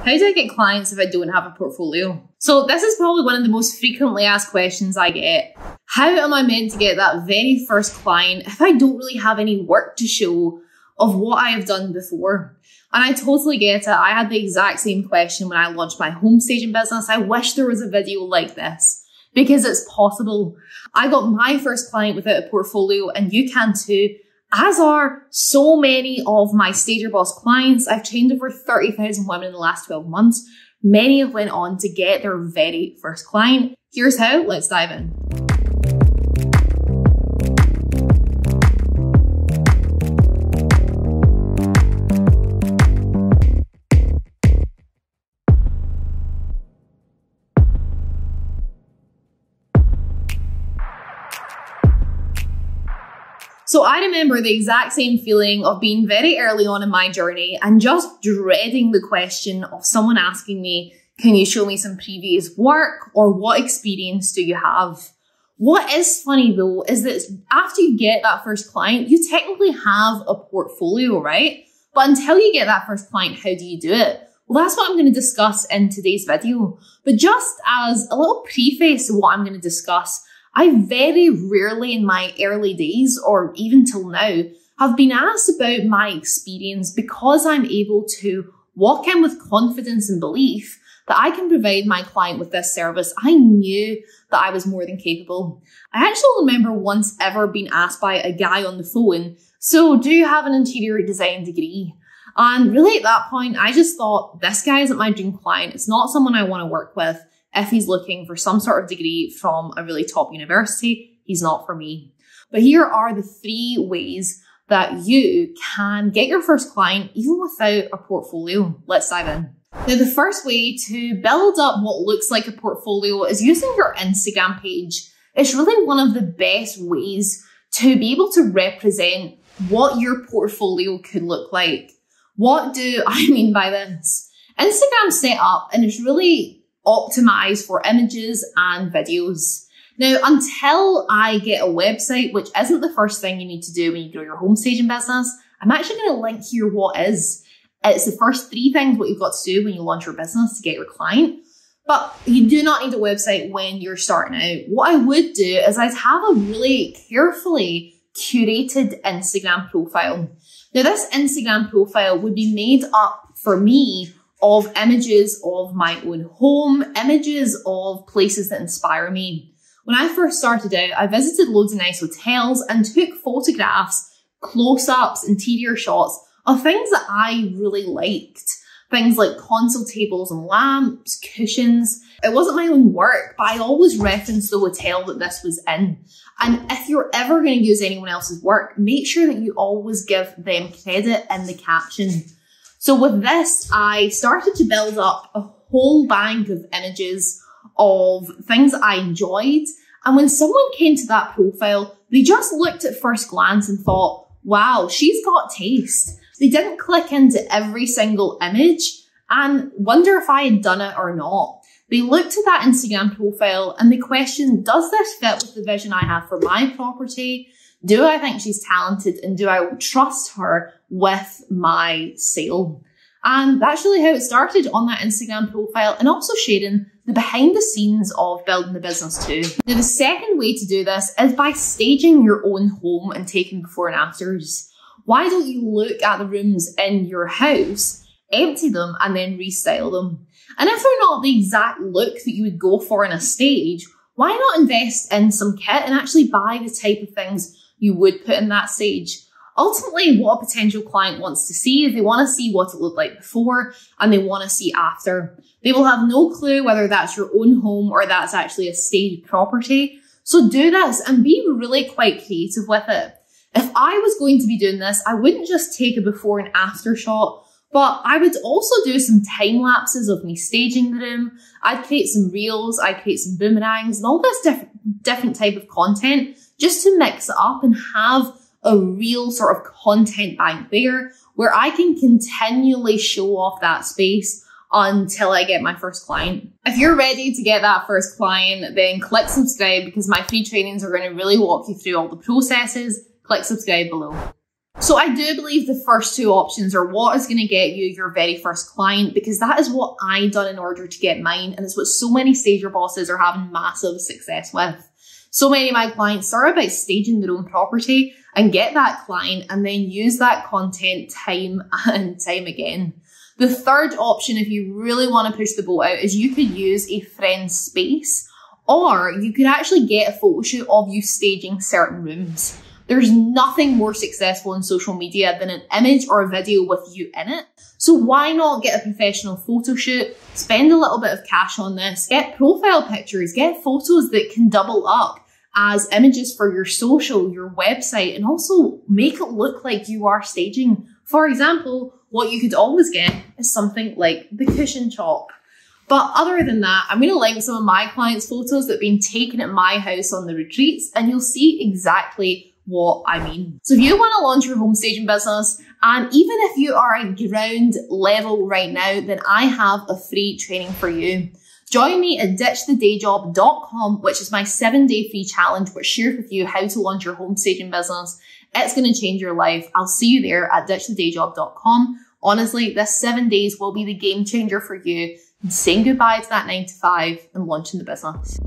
How do I get clients if I don't have a portfolio? So this is probably one of the most frequently asked questions I get. How am I meant to get that very first client if I don't really have any work to show of what I have done before? And I totally get it. I had the exact same question when I launched my homestaging business. I wish there was a video like this because it's possible. I got my first client without a portfolio, and you can too, as are so many of my STAGERBOSS clients. I've trained over 30,000 women in the last 12 months. Many have went on to get their very first client. Here's how. Let's dive in. So I remember the exact same feeling of being very early on in my journey and just dreading the question of someone asking me, can you show me some previous work, or what experience do you have? What is funny though is that after you get that first client, you technically have a portfolio, right? But until you get that first client, how do you do it? Well, that's what I'm going to discuss in today's video. But just as a little preface to what I'm going to discuss, I very rarely in my early days, or even till now, have been asked about my experience because I'm able to walk in with confidence and belief that I can provide my client with this service. I knew that I was more than capable. I actually remember once ever being asked by a guy on the phone, so do you have an interior design degree? And really at that point, I just thought, this guy isn't my dream client. It's not someone I want to work with. If he's looking for some sort of degree from a really top university, he's not for me. But here are the 3 ways that you can get your first client even without a portfolio. Let's dive in. Now, the first way to build up what looks like a portfolio is using your Instagram page. It's really one of the best ways to be able to represent what your portfolio could look like. What do I mean by this? Instagram's set up and it's really optimized for images and videos. Now, until I get a website, which isn't the first thing you need to do when you grow your homestaging business, I'm actually going to link here what is. It's the first 3 things what you've got to do when you launch your business to get your client. But you do not need a website when you're starting out. What I would do is I'd have a really carefully curated Instagram profile. Now, this Instagram profile would be made up for me of images of my own home, images of places that inspire me. When I first started out, I visited loads of nice hotels and took photographs, close-ups, interior shots of things that I really liked. Things like console tables and lamps, cushions. It wasn't my own work, but I always referenced the hotel that this was in. And if you're ever going to use anyone else's work, make sure that you always give them credit in the caption. So with this, I started to build up a whole bank of images of things I enjoyed. And when someone came to that profile, they just looked at first glance and thought, wow, she's got taste. They didn't click into every single image and wonder if I had done it or not. They looked at that Instagram profile and they questioned, does this fit with the vision I have for my property? Do I think she's talented, and do I trust her with my sale? And that's really how it started on that Instagram profile, and also sharing the behind the scenes of building the business too. Now, the second way to do this is by staging your own home and taking before and afters. Why don't you look at the rooms in your house, empty them, and then restyle them? And if they're not the exact look that you would go for in a stage, why not invest in some kit and actually buy the type of things you would put in that stage? Ultimately, what a potential client wants to see is they want to see what it looked like before and they want to see after. They will have no clue whether that's your own home or that's actually a staged property. So do this and be really quite creative with it. If I was going to be doing this, I wouldn't just take a before and after shot, but I would also do some time lapses of me staging the room. I'd create some reels, I'd create some boomerangs and all this different type of content just to mix it up and have a real sort of content bank there where I can continually show off that space until I get my first client. If you're ready to get that first client, then click subscribe because my free trainings are going to really walk you through all the processes. Click subscribe below. So I do believe the first two options are what is going to get you your very first client, because that is what I done in order to get mine. And it's what so many stager bosses are having massive success with. So many of my clients start by staging their own property and get that client and then use that content time and time again. The third option, if you really want to push the boat out, is you could use a friend's space, or you could actually get a photo shoot of you staging certain rooms. There's nothing more successful in social media than an image or a video with you in it. So why not get a professional photo shoot, spend a little bit of cash on this, get profile pictures, get photos that can double up as images for your social, your website, and also make it look like you are staging. For example, what you could always get is something like the cushion chop. But other than that, I'm going to link some of my clients' photos that have been taken at my house on the retreats, and you'll see exactly what I mean. So if you want to launch your home staging business, and even if you are at ground level right now, then I have a free training for you. Join me at ditchthedayjob.com, which is my 7-day free challenge, which shares with you how to launch your home staging business. It's going to change your life. I'll see you there at ditchthedayjob.com. Honestly, this 7 days will be the game changer for you, and saying goodbye to that 9 to 5 and launching the business.